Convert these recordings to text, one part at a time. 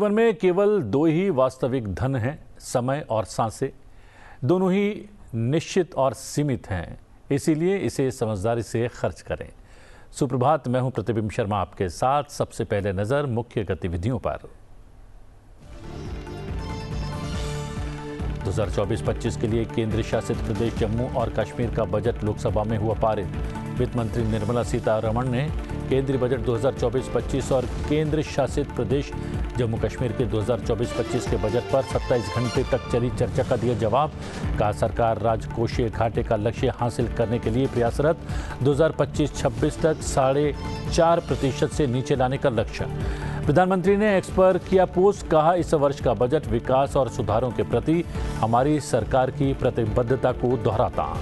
जीवन में केवल दो ही वास्तविक धन हैं, समय और सांसें। दोनों ही निश्चित और सीमित हैं, इसीलिए इसे समझदारी से खर्च करें। सुप्रभात, मैं हूं प्रतिबिंब शर्मा आपके साथ। सबसे पहले नजर मुख्य गतिविधियों पर। 2024-25 के लिए केंद्र शासित प्रदेश जम्मू और कश्मीर का बजट लोकसभा में हुआ पारित। वित्त मंत्री निर्मला सीतारमण ने केंद्रीय बजट 2024-25 और केंद्र शासित प्रदेश जम्मू कश्मीर के 2024-25 के बजट पर 27 घंटे तक चली चर्चा का दिया जवाब। कहा, सरकार राजकोषीय घाटे का लक्ष्य हासिल करने के लिए प्रयासरत। 2025-26 तक 4.5% से नीचे लाने का लक्ष्य। प्रधानमंत्री ने एक्स पर किया पोस्ट। कहा, इस वर्ष का बजट विकास और सुधारों के प्रति हमारी सरकार की प्रतिबद्धता को दोहराता।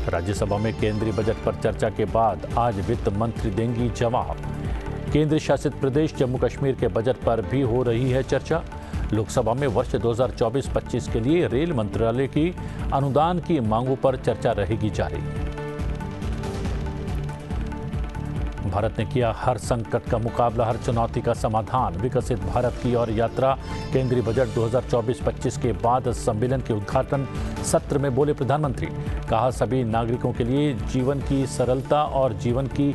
राज्यसभा में केंद्रीय बजट पर चर्चा के बाद आज वित्त मंत्री देंगी जवाब। केंद्र शासित प्रदेश जम्मू कश्मीर के बजट पर भी हो रही है चर्चा। लोकसभा में वर्ष 2024-25 के लिए रेल मंत्रालय की अनुदान की मांगों पर चर्चा रहेगी जारी। भारत ने किया हर संकट का मुकाबला, हर चुनौती का समाधान। विकसित भारत की ओर यात्रा। केंद्रीय बजट 2024-25 के बाद सम्मेलन के उद्घाटन सत्र में बोले प्रधानमंत्री। कहा, सभी नागरिकों के लिए जीवन की सरलता और जीवन की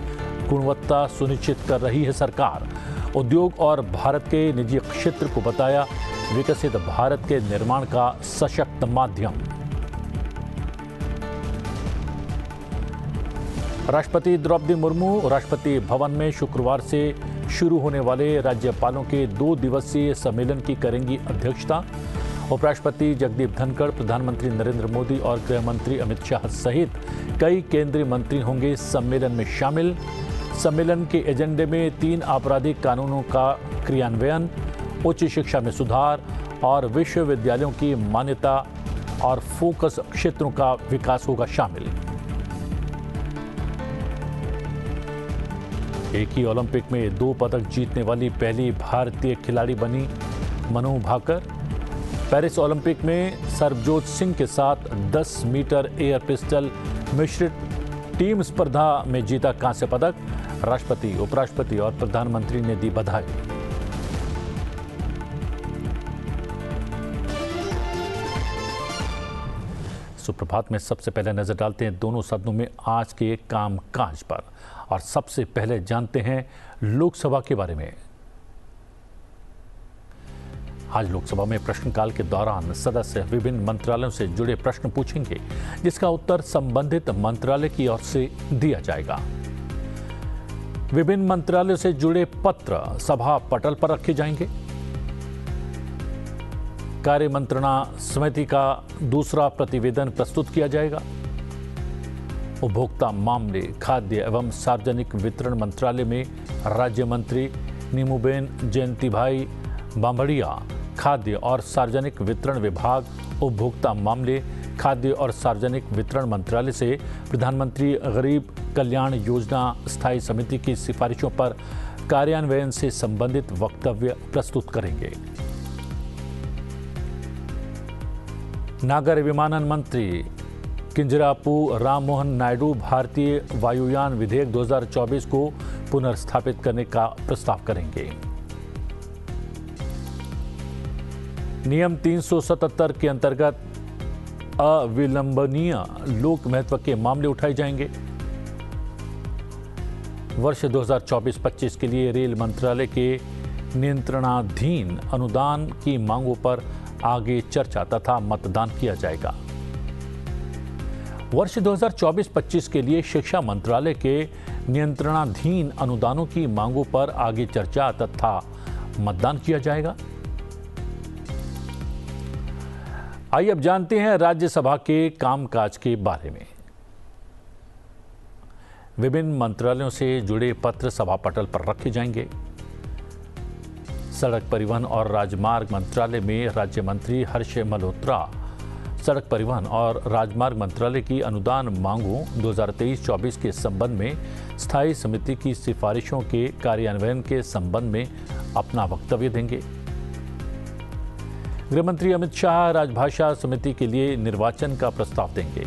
गुणवत्ता सुनिश्चित कर रही है सरकार। उद्योग और भारत के निजी क्षेत्र को बताया विकसित भारत के निर्माण का सशक्त माध्यम। राष्ट्रपति द्रौपदी मुर्मू राष्ट्रपति भवन में शुक्रवार से शुरू होने वाले राज्यपालों के 2 दिवसीय सम्मेलन की करेंगी अध्यक्षता। उपराष्ट्रपति जगदीप धनखड़, प्रधानमंत्री नरेंद्र मोदी और गृह मंत्री अमित शाह सहित कई केंद्रीय मंत्री होंगे सम्मेलन में शामिल। सम्मेलन के एजेंडे में 3 आपराधिक कानूनों का क्रियान्वयन, उच्च शिक्षा में सुधार और विश्वविद्यालयों की मान्यता और फोकस क्षेत्रों का विकास होगा शामिल। एक ही ओलंपिक में 2 पदक जीतने वाली पहली भारतीय खिलाड़ी बनी मनु भाकर। पेरिस ओलंपिक में सरबजोत सिंह के साथ 10 मीटर एयर पिस्टल मिश्रित टीम स्पर्धा में जीता कांस्य पदक। राष्ट्रपति, उपराष्ट्रपति और प्रधानमंत्री ने दी बधाई। सुप्रभात में सबसे पहले नजर डालते हैं दोनों सदनों में आज के कामकाज पर और सबसे पहले जानते हैं लोकसभा के बारे में। आज लोकसभा में प्रश्नकाल के दौरान सदस्य विभिन्न मंत्रालयों से जुड़े प्रश्न पूछेंगे, जिसका उत्तर संबंधित मंत्रालय की ओर से दिया जाएगा। विभिन्न मंत्रालयों से जुड़े पत्र सभा पटल पर रखे जाएंगे। कार्य मंत्रणा समिति का दूसरा प्रतिवेदन प्रस्तुत किया जाएगा। उपभोक्ता मामले, खाद्य एवं सार्वजनिक वितरण मंत्रालय में राज्य मंत्री नीमूबेन जयंतीभाई बांभड़िया, खाद्य और सार्वजनिक वितरण विभाग, उपभोक्ता मामले, खाद्य और सार्वजनिक वितरण मंत्रालय से प्रधानमंत्री गरीब कल्याण योजना स्थायी समिति की सिफारिशों पर कार्यान्वयन से संबंधित वक्तव्य प्रस्तुत करेंगे। नागर विमानन मंत्री किंजरापू राममोहन नायडू भारतीय वायुयान विधेयक 2024 को पुनर्स्थापित करने का प्रस्ताव करेंगे। नियम 377 के अंतर्गत अविलंबनीय लोक महत्व के मामले उठाए जाएंगे। वर्ष 2024-25 के लिए रेल मंत्रालय के नियंत्रणाधीन अनुदान की मांगों पर आगे चर्चा तथा मतदान किया जाएगा। वर्ष 2024-25 के लिए शिक्षा मंत्रालय के नियंत्रणाधीन अनुदानों की मांगों पर आगे चर्चा तथा मतदान किया जाएगा। आइए अब जानते हैं राज्यसभा के कामकाज के बारे में। विभिन्न मंत्रालयों से जुड़े पत्र सभा पटल पर रखे जाएंगे। सड़क परिवहन और राजमार्ग मंत्रालय में राज्य मंत्री हर्ष मल्होत्रा सड़क परिवहन और राजमार्ग मंत्रालय की अनुदान मांगों 2023-24 के संबंध में स्थायी समिति की सिफारिशों के कार्यान्वयन के संबंध में अपना वक्तव्य देंगे। गृह मंत्री अमित शाह राजभाषा समिति के लिए निर्वाचन का प्रस्ताव देंगे।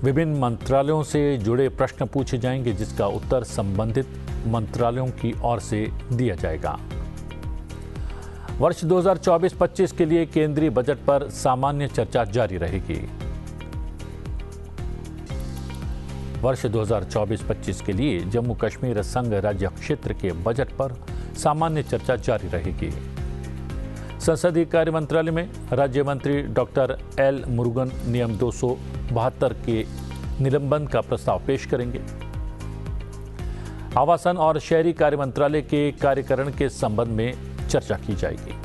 विभिन्न मंत्रालयों से जुड़े प्रश्न पूछे जाएंगे, जिसका उत्तर संबंधित मंत्रालयों की ओर से दिया जाएगा। वर्ष 2024-25 के लिए केंद्रीय बजट पर सामान्य चर्चा जारी रहेगी। वर्ष 2024-25 के लिए जम्मू कश्मीर संघ राज्य क्षेत्र के बजट पर सामान्य चर्चा जारी रहेगी। संसदीय कार्य मंत्रालय में राज्य मंत्री डॉक्टर एल मुरुगन नियम 272 के निलंबन का प्रस्ताव पेश करेंगे। आवासन और शहरी कार्य मंत्रालय के कार्यकरण के संबंध में चर्चा की जाएगी।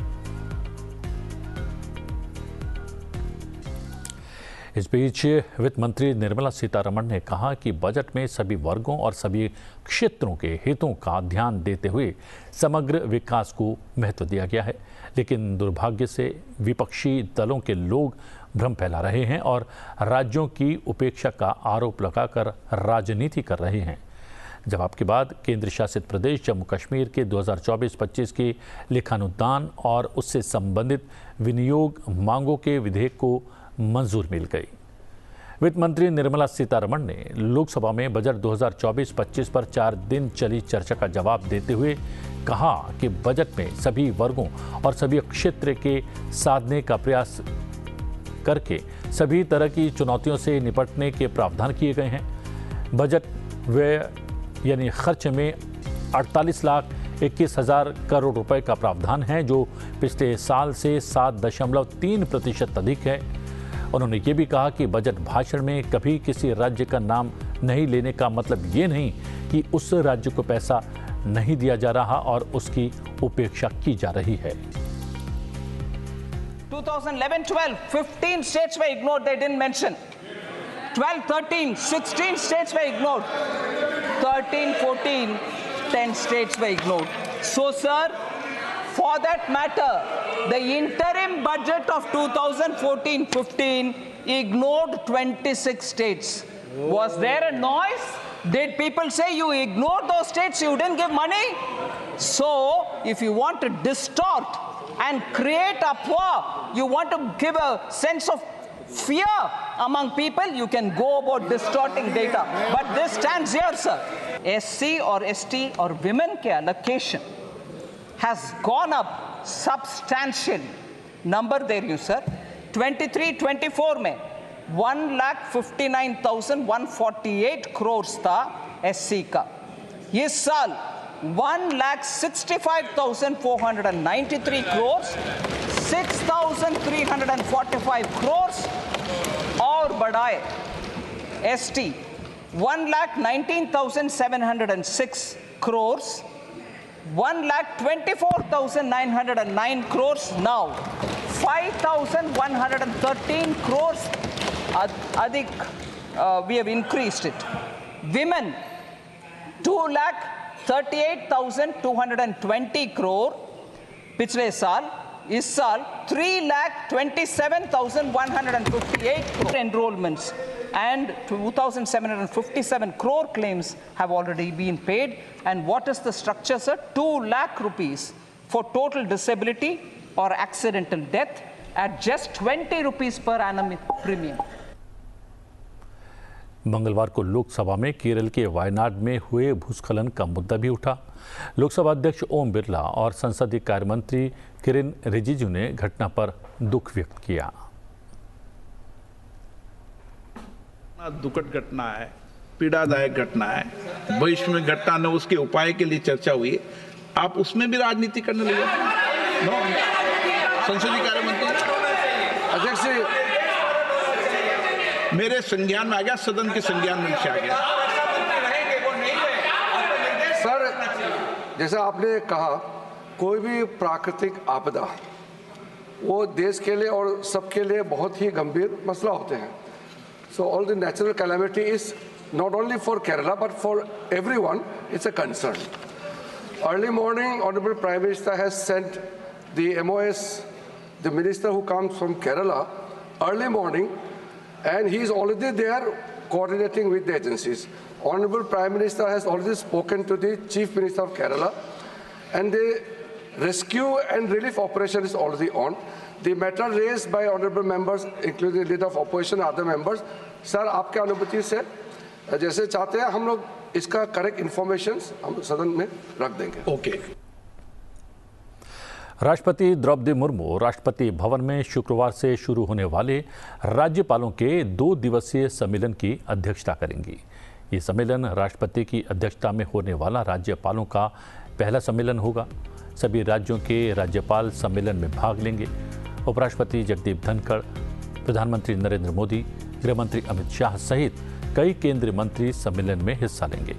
इस बीच वित्त मंत्री निर्मला सीतारमण ने कहा कि बजट में सभी वर्गों और सभी क्षेत्रों के हितों का ध्यान देते हुए समग्र विकास को महत्व दिया गया है, लेकिन दुर्भाग्य से विपक्षी दलों के लोग भ्रम फैला रहे हैं और राज्यों की उपेक्षा का आरोप लगाकर राजनीति कर रहे हैं। जवाब के बाद केंद्र शासित प्रदेश जम्मू कश्मीर के 2024-25 के लेखानुदान और उससे संबंधित विनियोग मांगों के विधेयक को मंजूर मिल गई। वित्त मंत्री निर्मला सीतारमण ने लोकसभा में बजट 2024-25 पर 4 दिन चली चर्चा का जवाब देते हुए कहा कि बजट में सभी वर्गों और सभी क्षेत्र के साधने का प्रयास करके सभी तरह की चुनौतियों से निपटने के प्रावधान किए गए हैं। बजट व्यय यानी खर्च में 48,21,000 करोड़ रुपए का प्रावधान है, जो पिछले साल से 7.3% अधिक है। उन्होंने ये भी कहा कि बजट भाषण में कभी किसी राज्य का नाम नहीं लेने का मतलब ये नहीं कि उस राज्य को पैसा नहीं दिया जा रहा और उसकी उपेक्षा की जा रही है। 2011-12, 15 states were ignored, they didn't mention. 12-13, 16 states were ignored. 13-14, 10 states were ignored. So, sir, for that matter, the interim budget of 2014-15 ignored 26 states. Was there a noise? Did people say you ignored those states, you didn't give money? So, if you want to distort and create uproar, you want to give a sense of fear among people, you can go about distorting data. But this stands here, sir. SC or ST or women ke allocation has gone up substantially. Number there you, sir. 23-24 में 1,59,148 crores था SC का. इस साल 1,65,493 crores, 6,345 crores और बढ़ाए ST 1,19,706 crores, 1,24,909 crores now, 5,113 crores अधिक we have increased it. Women 2,38,220 crore पिछले साल, इस साल 3,27,158 crore enrollments and 2,757 crore claims have already been paid. And what is the structure, sir? 2 lakh rupees for total disability or accidental death at just 20 rupees per annum premium. मंगलवार को लोकसभा में केरल के वायनाड में हुए भूस्खलन का मुद्दा भी उठा। लोकसभा अध्यक्ष ओम बिरला और संसदीय कार्य मंत्री किरेन रिजिजू ने घटना पर दुख व्यक्त किया। दुखद घटना है, पीड़ादायक घटना है, भविष्य में घटना न उसके उपाय के लिए चर्चा हुई। आप उसमें भी राजनीति करने लगे। संसदीय कार्य मंत्री अध्यक्ष मेरे संज्ञान में आ गया, सदन के संज्ञान में आ गया। सर, जैसा आपने कहा, कोई भी प्राकृतिक आपदा वो देश के लिए और सबके लिए बहुत ही गंभीर मसला होते हैं। So all the natural calamity is not only for Kerala but for everyone, it's a concern. Early morning, Honorable Prime Minister has sent the MOS, the minister who comes from Kerala, early morning, and he is already there coordinating with the agencies. Honorable Prime Minister has already spoken to the Chief Minister of Kerala, and the rescue and relief operation is already on. The matter raised by honorable members, including the leader of opposition and other members, sir आपके अनुमति से जैसे चाहते हैं हम लोग इसका correct information हम सदन में रख देंगे। ओके। राष्ट्रपति द्रौपदी मुर्मू राष्ट्रपति भवन में शुक्रवार से शुरू होने वाले राज्यपालों के 2 दिवसीय सम्मेलन की अध्यक्षता करेंगी। ये सम्मेलन राष्ट्रपति की अध्यक्षता में होने वाला राज्यपालों का पहला सम्मेलन होगा। सभी राज्यों के राज्यपाल सम्मेलन में भाग लेंगे। उपराष्ट्रपति जगदीप धनखड़, प्रधानमंत्री नरेंद्र मोदी, गृहमंत्री अमित शाह सहित कई केंद्रीय मंत्री सम्मेलन में हिस्सा लेंगे।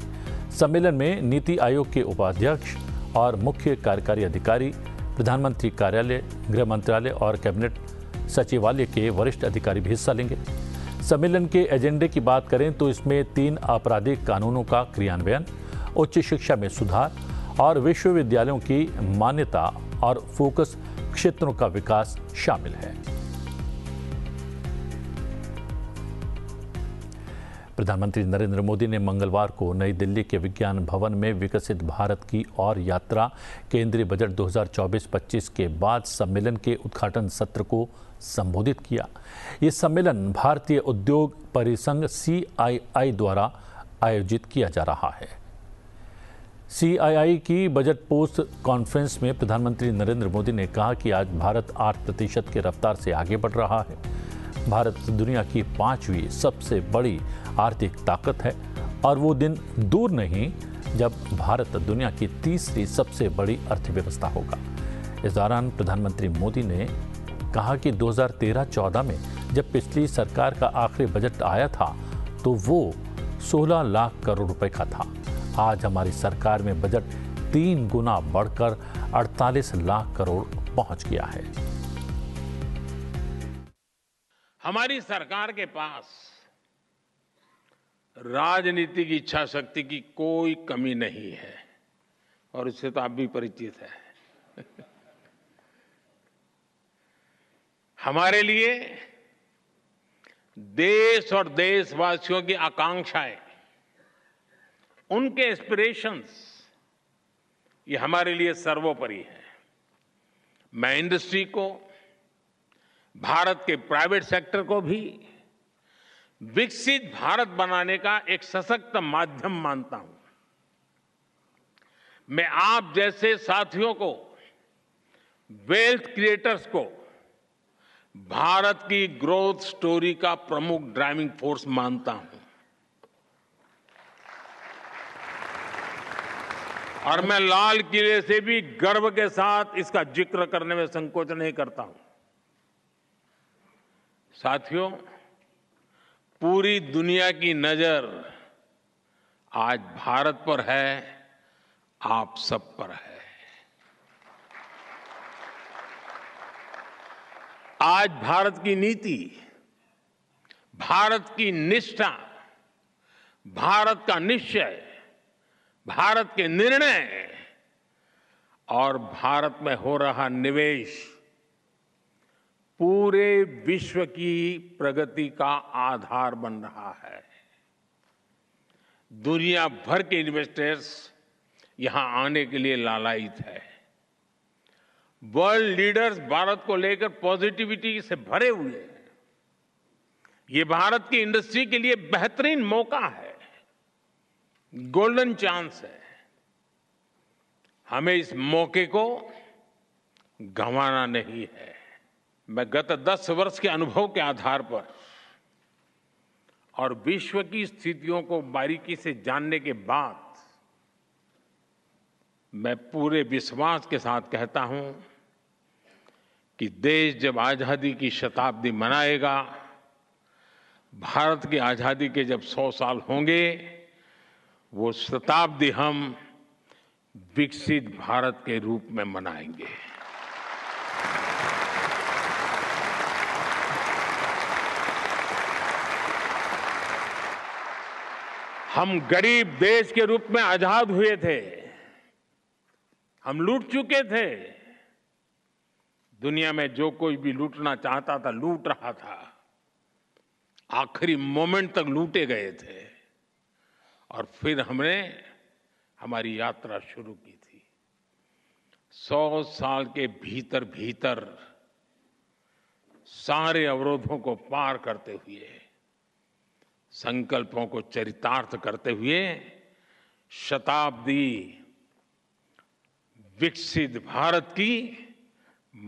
सम्मेलन में नीति आयोग के उपाध्यक्ष और मुख्य कार्यकारी अधिकारी, प्रधानमंत्री कार्यालय, गृह मंत्रालय और कैबिनेट सचिवालय के वरिष्ठ अधिकारी भी हिस्सा लेंगे। सम्मेलन के एजेंडे की बात करें तो इसमें 3 आपराधिक कानूनों का क्रियान्वयन, उच्च शिक्षा में सुधार और विश्वविद्यालयों की मान्यता और फोकस क्षेत्रों का विकास शामिल है। प्रधानमंत्री नरेंद्र मोदी ने मंगलवार को नई दिल्ली के विज्ञान भवन में विकसित भारत की और यात्रा केंद्रीय बजट 2024-25 के बाद सम्मेलन के उद्घाटन सत्र को संबोधित किया। ये सम्मेलन भारतीय उद्योग परिसंघ CII द्वारा आयोजित किया जा रहा है। CII की बजट पोस्ट कॉन्फ्रेंस में प्रधानमंत्री नरेंद्र मोदी ने कहा कि आज भारत 8% की रफ्तार से आगे बढ़ रहा है। भारत दुनिया की 5वीं सबसे बड़ी आर्थिक ताकत है और वो दिन दूर नहीं जब भारत दुनिया की 3री सबसे बड़ी अर्थव्यवस्था होगा। इस दौरान प्रधानमंत्री मोदी ने कहा कि 2013-14 में जब पिछली सरकार का आखिरी बजट आया था तो वो 16 लाख करोड़ रुपए का था। आज हमारी सरकार में बजट 3 गुना बढ़कर 48 लाख करोड़ पहुंच गया है। हमारी सरकार के पास राजनीतिक इच्छा शक्ति की कोई कमी नहीं है और इससे तो आप भी परिचित हैं। हमारे लिए देश और देशवासियों की आकांक्षाएं, उनके एस्पिरेशंस, ये हमारे लिए सर्वोपरि है। मैं इंडस्ट्री को, भारत के प्राइवेट सेक्टर को भी विकसित भारत बनाने का एक सशक्त माध्यम मानता हूं। मैं आप जैसे साथियों को, वेल्थ क्रिएटर्स को भारत की ग्रोथ स्टोरी का प्रमुख ड्राइविंग फोर्स मानता हूं और मैं लाल किले से भी गर्व के साथ इसका जिक्र करने में संकोच नहीं करता हूं। साथियों, पूरी दुनिया की नजर आज भारत पर है, आप सब पर है। आज भारत की नीति, भारत की निष्ठा, भारत का निश्चय, भारत के निर्णय और भारत में हो रहा निवेश पूरे विश्व की प्रगति का आधार बन रहा है। दुनिया भर के इन्वेस्टर्स यहां आने के लिए लालायित है। वर्ल्ड लीडर्स भारत को लेकर पॉजिटिविटी से भरे हुए हैं। ये भारत की इंडस्ट्री के लिए बेहतरीन मौका है, गोल्डन चांस है। हमें इस मौके को गंवाना नहीं है। मैं गत 10 वर्ष के अनुभव के आधार पर और विश्व की स्थितियों को बारीकी से जानने के बाद मैं पूरे विश्वास के साथ कहता हूं कि देश जब आजादी की शताब्दी मनाएगा, भारत की आजादी के जब 100 साल होंगे, वो शताब्दी हम विकसित भारत के रूप में मनाएंगे। हम गरीब देश के रूप में आजाद हुए थे, हम लूट चुके थे। दुनिया में जो कोई भी लूटना चाहता था लूट रहा था, आखिरी मोमेंट तक लूटे गए थे और फिर हमने हमारी यात्रा शुरू की थी। 100 साल के भीतर भीतर सारे अवरोधों को पार करते हुए संकल्पों को चरितार्थ करते हुए शताब्दी विकसित भारत की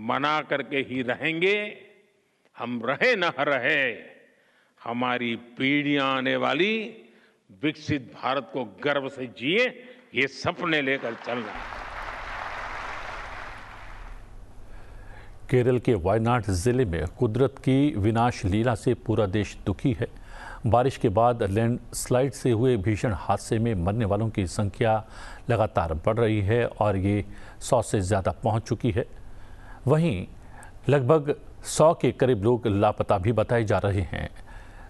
मना करके ही रहेंगे। हम रहे न रहे, हमारी पीढ़ियां आने वाली विकसित भारत को गर्व से जिए, ये सपने लेकर चलना है। केरल के वायनाड जिले में कुदरत की विनाश लीला से पूरा देश दुखी है। बारिश के बाद लैंडस्लाइड से हुए भीषण हादसे में मरने वालों की संख्या लगातार बढ़ रही है और ये 100 से ज़्यादा पहुंच चुकी है। वहीं लगभग 100 के करीब लोग लापता भी बताए जा रहे हैं।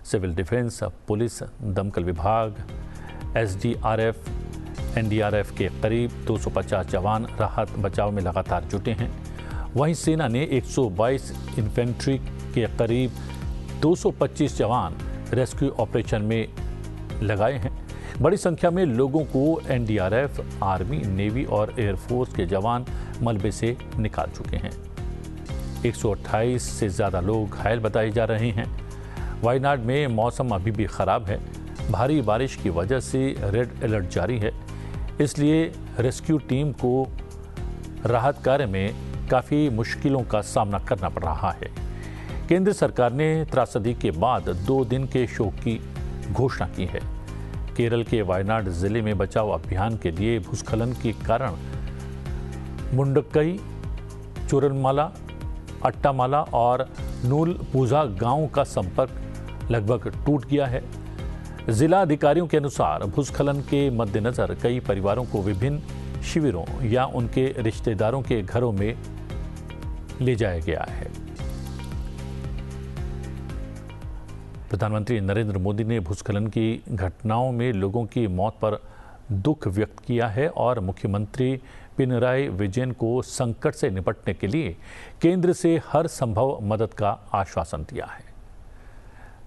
सिविल डिफेंस, पुलिस, दमकल विभाग, SDRF, NDRF के करीब 250 जवान राहत बचाव में लगातार जुटे हैं। वहीं सेना ने 122 इन्फेंट्री के करीब 225 जवान रेस्क्यू ऑपरेशन में लगाए हैं। बड़ी संख्या में लोगों को NDRF, आर्मी, नेवी और एयरफोर्स के जवान मलबे से निकाल चुके हैं। 128 से ज़्यादा लोग घायल बताए जा रहे हैं। वायनाड में मौसम अभी भी ख़राब है। भारी बारिश की वजह से रेड अलर्ट जारी है, इसलिए रेस्क्यू टीम को राहत कार्य में काफ़ी मुश्किलों का सामना करना पड़ रहा है। केंद्र सरकार ने त्रासदी के बाद 2 दिन के शोक की घोषणा की है। केरल के वायनाड जिले में बचाव अभियान के लिए भूस्खलन के कारण मुंडकई, चोरनमाला, अट्टामाला और नूलपूजा गांव का संपर्क लगभग टूट गया है। जिला अधिकारियों के अनुसार भूस्खलन के मद्देनजर कई परिवारों को विभिन्न शिविरों या उनके रिश्तेदारों के घरों में ले जाया गया है। प्रधानमंत्री नरेंद्र मोदी ने भूस्खलन की घटनाओं में लोगों की मौत पर दुख व्यक्त किया है और मुख्यमंत्री पिनराई विजयन को संकट से निपटने के लिए केंद्र से हर संभव मदद का आश्वासन दिया है।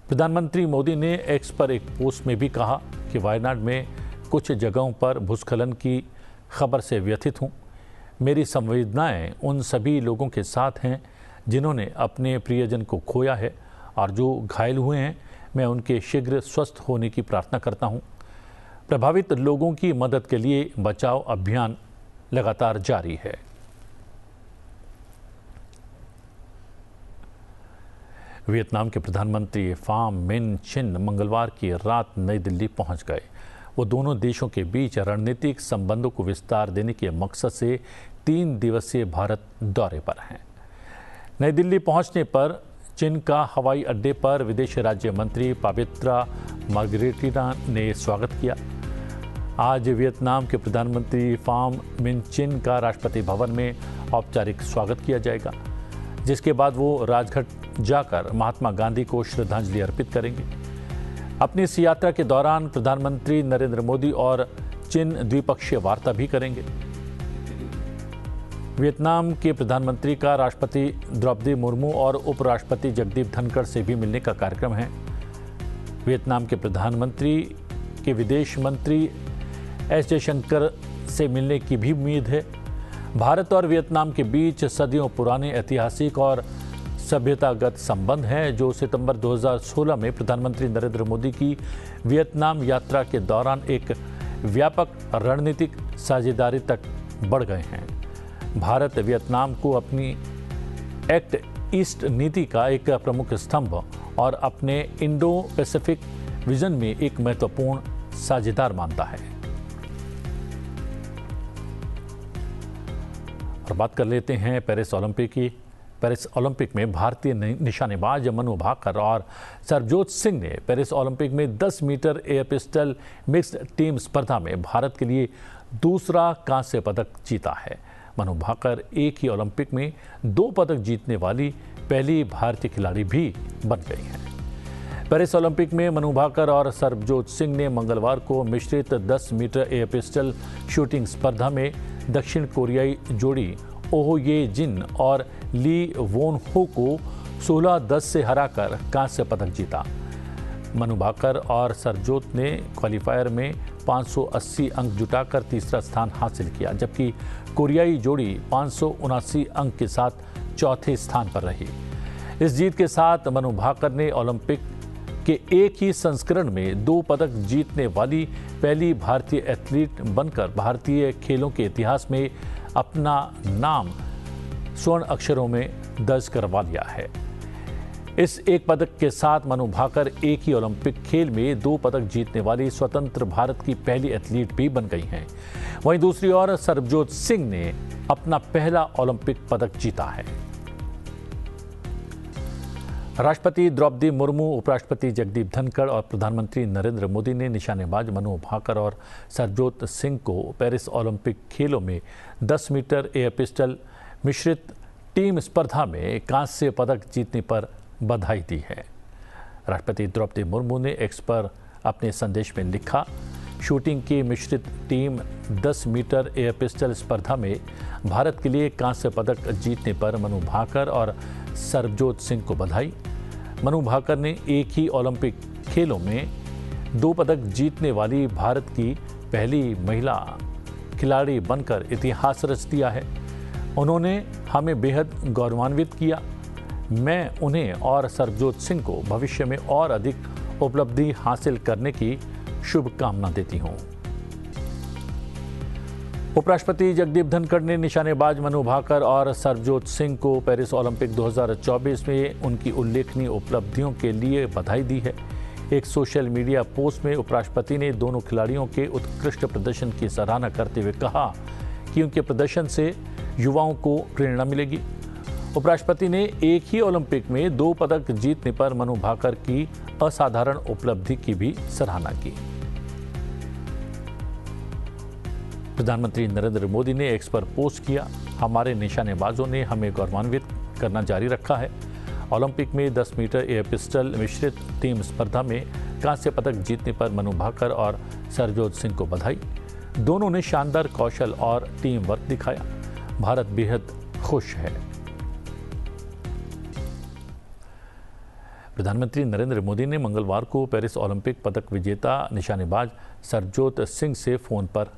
प्रधानमंत्री मोदी ने एक्स पर एक पोस्ट में भी कहा कि वायनाड में कुछ जगहों पर भूस्खलन की खबर से व्यथित हूं। मेरी संवेदनाएं उन सभी लोगों के साथ हैं जिन्होंने अपने प्रियजन को खोया है और जो घायल हुए हैं। मैं उनके शीघ्र स्वस्थ होने की प्रार्थना करता हूं। प्रभावित लोगों की मदद के लिए बचाव अभियान लगातार जारी है। वियतनाम के प्रधानमंत्री फाम मिन चिन मंगलवार की रात नई दिल्ली पहुंच गए। वो दोनों देशों के बीच रणनीतिक संबंधों को विस्तार देने के मकसद से 3 दिवसीय भारत दौरे पर हैं। नई दिल्ली पहुंचने पर चिन का हवाई अड्डे पर विदेश राज्य मंत्री पवित्रा मार्गरेटिना ने स्वागत किया। आज वियतनाम के प्रधानमंत्री फाम मिन चिन का राष्ट्रपति भवन में औपचारिक स्वागत किया जाएगा, जिसके बाद वो राजघाट जाकर महात्मा गांधी को श्रद्धांजलि अर्पित करेंगे। अपनी इस यात्रा के दौरान प्रधानमंत्री नरेंद्र मोदी और चिन द्विपक्षीय वार्ता भी करेंगे। वियतनाम के प्रधानमंत्री का राष्ट्रपति द्रौपदी मुर्मू और उपराष्ट्रपति जगदीप धनखड़ से भी मिलने का कार्यक्रम है। वियतनाम के प्रधानमंत्री के विदेश मंत्री एस जयशंकर से मिलने की भी उम्मीद है। भारत और वियतनाम के बीच सदियों पुराने ऐतिहासिक और सभ्यतागत संबंध हैं, जो सितंबर 2016 में प्रधानमंत्री नरेंद्र मोदी की वियतनाम यात्रा के दौरान एक व्यापक रणनीतिक साझेदारी तक बढ़ गए हैं। भारत वियतनाम को अपनी एक्ट ईस्ट नीति का एक प्रमुख स्तंभ और अपने इंडो पैसिफिक विजन में एक महत्वपूर्ण साझेदार मानता है। और बात कर लेते हैं पेरिस ओलंपिक की। पेरिस ओलंपिक में भारतीय निशानेबाज मनु भाकर और सरबजोत सिंह ने पेरिस ओलंपिक में 10 metre air pistol mixed team स्पर्धा में भारत के लिए दूसरा कांस्य पदक जीता है। मनु भाकर एक ही ओलंपिक में 2 पदक जीतने वाली पहली भारतीय खिलाड़ी भी बन गई हैं। पेरिस ओलंपिक में मनु भाकर और सरबजोत सिंह ने मंगलवार को मिश्रित 10 मीटर एयर पिस्टल शूटिंग स्पर्धा में दक्षिण कोरियाई जोड़ी ओह ये जिन और ली वोन हो को 16-10 से हराकर कांस्य पदक जीता। मनु भाकर और सरबजोत ने क्वालिफायर में 580 अंक जुटाकर तीसरा स्थान हासिल किया, जबकि कोरियाई जोड़ी 579 अंक के साथ चौथे स्थान पर रही। इस जीत के साथ मनु भाकर ने ओलंपिक कि एक ही संस्करण में 2 पदक जीतने वाली पहली भारतीय एथलीट बनकर भारतीय खेलों के इतिहास में अपना नाम स्वर्ण अक्षरों में दर्ज करवा लिया है। इस एक पदक के साथ मनु भाकर एक ही ओलंपिक खेल में 2 पदक जीतने वाली स्वतंत्र भारत की पहली एथलीट भी बन गई हैं। वहीं दूसरी ओर सरबजोत सिंह ने अपना पहला ओलंपिक पदक जीता है। राष्ट्रपति द्रौपदी मुर्मू, उपराष्ट्रपति जगदीप धनखड़ और प्रधानमंत्री नरेंद्र मोदी ने निशानेबाज मनु भाकर और सरबजोत सिंह को पेरिस ओलंपिक खेलों में 10 मीटर एयर पिस्टल मिश्रित टीम स्पर्धा में कांस्य पदक जीतने पर बधाई दी है। राष्ट्रपति द्रौपदी मुर्मू ने एक्स पर अपने संदेश में लिखा, शूटिंग की मिश्रित टीम 10 मीटर एयर पिस्टल स्पर्धा में भारत के लिए कांस्य पदक जीतने पर मनु भाकर और सरबजोत सिंह को बधाई। मनु भाकर ने एक ही ओलंपिक खेलों में 2 पदक जीतने वाली भारत की पहली महिला खिलाड़ी बनकर इतिहास रच दिया है। उन्होंने हमें बेहद गौरवान्वित किया। मैं उन्हें और सरबजोत सिंह को भविष्य में और अधिक उपलब्धि हासिल करने की शुभकामना देती हूं। उपराष्ट्रपति जगदीप धनखड़ ने निशानेबाज मनु भाकर और सरबजोत सिंह को पेरिस ओलंपिक 2024 में उनकी उल्लेखनीय उपलब्धियों के लिए बधाई दी है। एक सोशल मीडिया पोस्ट में उपराष्ट्रपति ने दोनों खिलाड़ियों के उत्कृष्ट प्रदर्शन की सराहना करते हुए कहा कि उनके प्रदर्शन से युवाओं को प्रेरणा मिलेगी। उपराष्ट्रपति ने एक ही ओलंपिक में 2 पदक जीतने पर मनु भाकर की असाधारण उपलब्धि की भी सराहना की। प्रधानमंत्री नरेंद्र मोदी ने एक्स पर पोस्ट किया, हमारे निशानेबाजों ने हमें गौरवान्वित करना जारी रखा है। ओलंपिक में 10 मीटर एयर पिस्टल मिश्रित टीम स्पर्धा में कांस्य पदक जीतने पर मनु भाकर और सरबजोत सिंह को बधाई। दोनों ने शानदार कौशल और टीम वर्क दिखाया। भारत बेहद खुश है। प्रधानमंत्री नरेंद्र मोदी ने मंगलवार को पेरिस ओलंपिक पदक विजेता निशानेबाज सरबजोत सिंह से फोन पर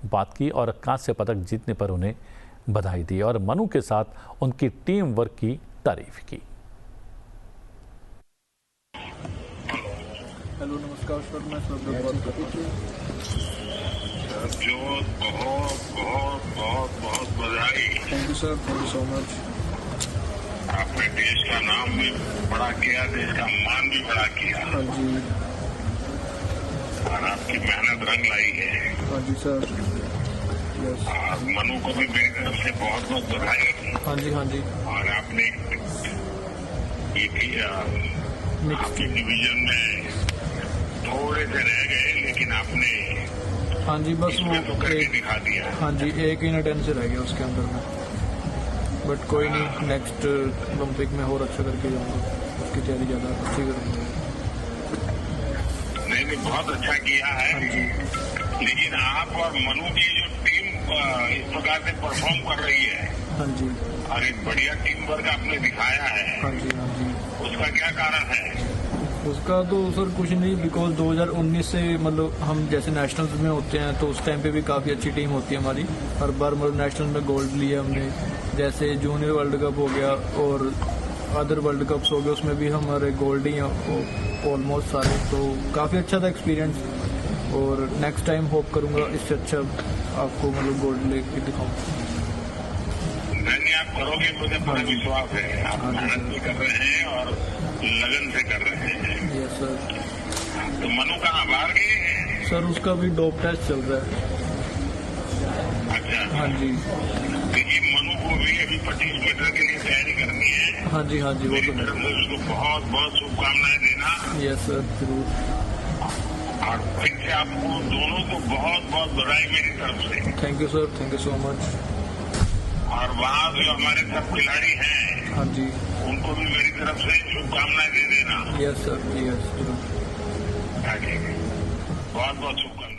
बात की और कांस्य पदक जीतने पर उन्हें बधाई दी और मनु के साथ उनकी टीम वर्क की तारीफ की। हेलो नमस्कार सर, मैं सरबजोत बात कर रहा हूँ। बहुत बधाई। Thank you sir, thank you so much. आपने देश का नाम भी बड़ा किया, देश का मान भी बड़ा किया। हाँ जी। और आपकी मेहनत रंग लाई है। हाँ जी सर। यस। और मनु को भी मेरी तरफ से बहुत बहुत बधाई। हाँ जी, हाँ जी। और आपने ये किया, आपके डिवीजन में थोड़े से रह गए, लेकिन आपने हाँ जी बस वो तो करके दिखा दिया। हाँ जी, 1 ही अटेम्प्ट से रह गया उसके अंदर में, बट कोई नहीं, नेक्स्ट ओलंपिक में और अच्छा करके जाऊंगा, उसकी तैयारी ज़्यादा अच्छी करूँगा। नहीं, बहुत अच्छा किया है। हाँ जी। लेकिन आप और मनु की जो टीम इस प्रकार से परफॉर्म कर रही है, हाँ जी, और एक बढ़िया टीम वर्क आपने दिखाया है, हाँ जी, हाँ जी। उसका क्या कारण है? उसका तो सर कुछ नहीं, बिकॉज 2019 से मतलब हम जैसे नेशनल्स में होते हैं तो उस टाइम पे भी काफ़ी अच्छी टीम होती है हमारी। हर बार मतलब नेशनल में गोल्ड लिया हमने, जैसे जूनियर वर्ल्ड कप हो गया और अदर वर्ल्ड कप्स हो गए, उसमें भी हमारे गोल्ड ही हैं ऑलमोस्ट सारे, तो काफ़ी अच्छा था एक्सपीरियंस। और नेक्स्ट टाइम होप करूँगा इससे अच्छा आपको मतलब गोल्ड लेके दिखाऊँ। नहीं, आप करोगे, मुझे पूरा विश्वास है। आप मेहनत भी कर रहे हैं और लगन से कर रहे हैं। Yes sir. तो मनु कहाँ बाहर गए हैं? सर उसका भी डोप टेस्ट चल रहा है। अच्छा। हाँ जी। देखिए, मनु को भी अभी 25 मीटर के लिए तैयारी करनी है। हाँ जी, हाँ जी, वो मेरी तो तरफ से उसको बहुत बहुत शुभकामनाएं देना। यस सर, जरूर। और फिर से आपको दोनों को बहुत बहुत बधाई मेरी तरफ से। Thank you sir, thank you so much. और वहाँ जो हमारे सब खिलाड़ी हैं, हाँ जी, उनको भी मेरी तरफ से शुभकामनाएं दे देना। यस सर, यस जरूर। बहुत बहुत शुभकामनाएं।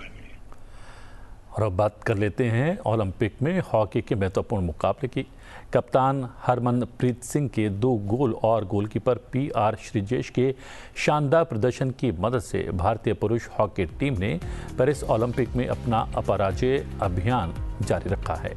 और अब बात कर लेते हैं ओलंपिक में हॉकी के महत्वपूर्ण मुकाबले की। कप्तान हरमनप्रीत सिंह के 2 गोल और गोलकीपर PR श्रीजेश के शानदार प्रदर्शन की मदद से भारतीय पुरुष हॉकी टीम ने पेरिस ओलंपिक में अपना अपराजय अभियान जारी रखा है।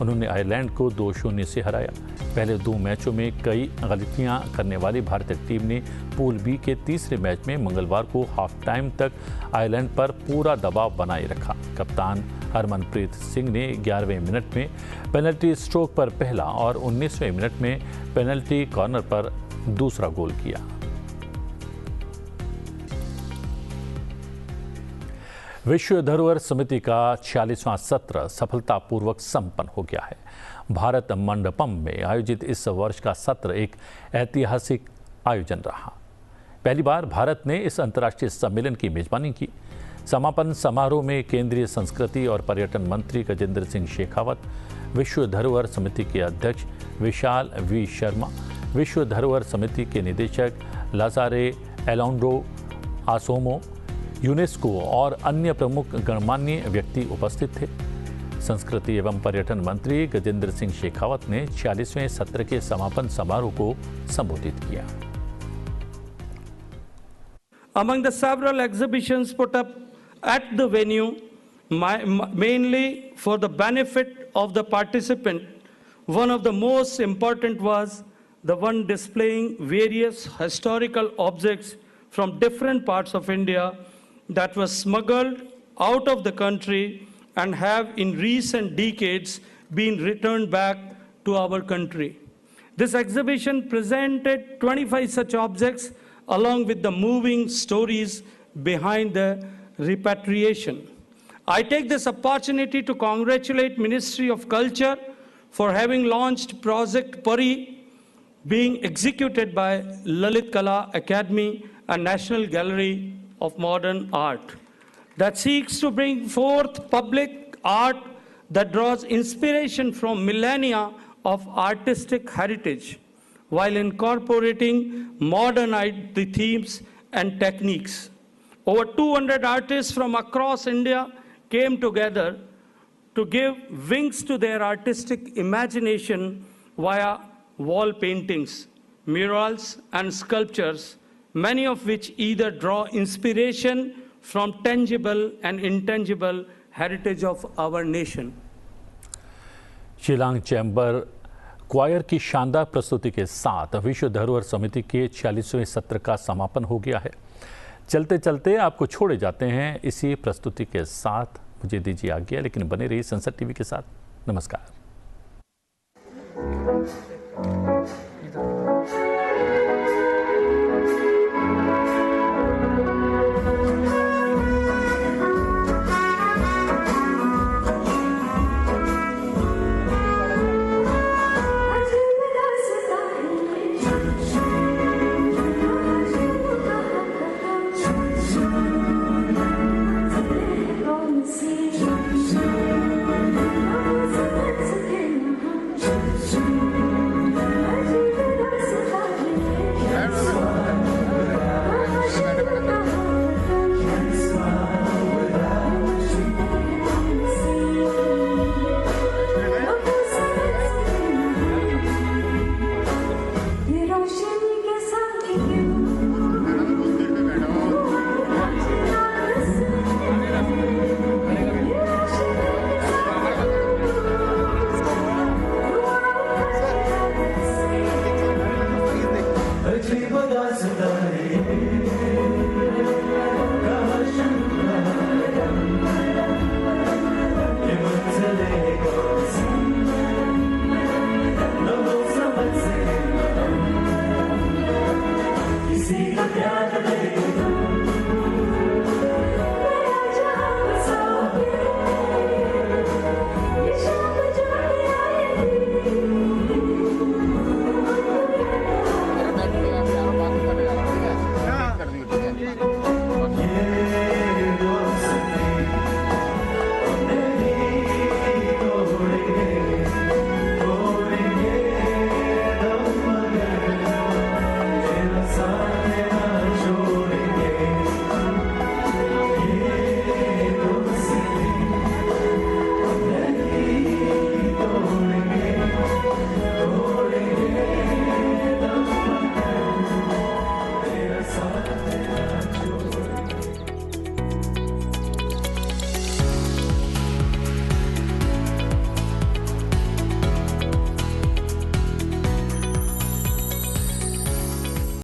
उन्होंने आयरलैंड को 2-0 से हराया। पहले 2 मैचों में कई गलतियां करने वाली भारतीय टीम ने पूल बी के तीसरे मैच में मंगलवार को हाफ टाइम तक आयरलैंड पर पूरा दबाव बनाए रखा। कप्तान हरमनप्रीत सिंह ने 11वें मिनट में पेनल्टी स्ट्रोक पर पहला और 19वें मिनट में पेनल्टी कॉर्नर पर दूसरा गोल किया। विश्व धरोहर समिति का 46वां सत्र सफलतापूर्वक संपन्न हो गया है। भारत मंडपम में आयोजित इस वर्ष का सत्र एक ऐतिहासिक आयोजन रहा। पहली बार भारत ने इस अंतर्राष्ट्रीय सम्मेलन की मेजबानी की। समापन समारोह में केंद्रीय संस्कृति और पर्यटन मंत्री गजेंद्र सिंह शेखावत, विश्व धरोहर समिति के अध्यक्ष विशाल वी शर्मा, विश्व धरोहर समिति के निदेशक लाजारे एलोंड्रो आसोमो, यूनेस्को और अन्य प्रमुख गणमान्य व्यक्ति उपस्थित थे। संस्कृति एवं पर्यटन मंत्री गजेंद्र सिंह शेखावत ने 46वें सत्र के समापन समारोह को संबोधित किया। Among the several exhibitions put up at the venue, mainly for the benefit of the participant, one of the most important was the one displaying various historical objects from different parts of India that was smuggled out of the country and have in recent decades been returned back to our country. This exhibition presented 25 such objects along with the moving stories behind the repatriation. I take this opportunity to congratulate Ministry of Culture for having launched Project Pari, being executed by Lalit Kala Academy and National Gallery of Modern Art, that seeks to bring forth public art that draws inspiration from millennia of artistic heritage, while incorporating modern themes and techniques. Over 200 artists from across India came together to give wings to their artistic imagination via wall paintings, murals, and sculptures, many of which either draw inspiration from tangible and intangible heritage of our nation. Shillong chamber choir की शानदार प्रस्तुति के साथ विश्व धरोहर समिति के 46वें सत्र का समापन हो गया है। चलते चलते आपको छोड़े जाते हैं इसी प्रस्तुति के साथ। मुझे दीजिए आज्ञा, लेकिन बने रहिए संसद टीवी के साथ। नमस्कार।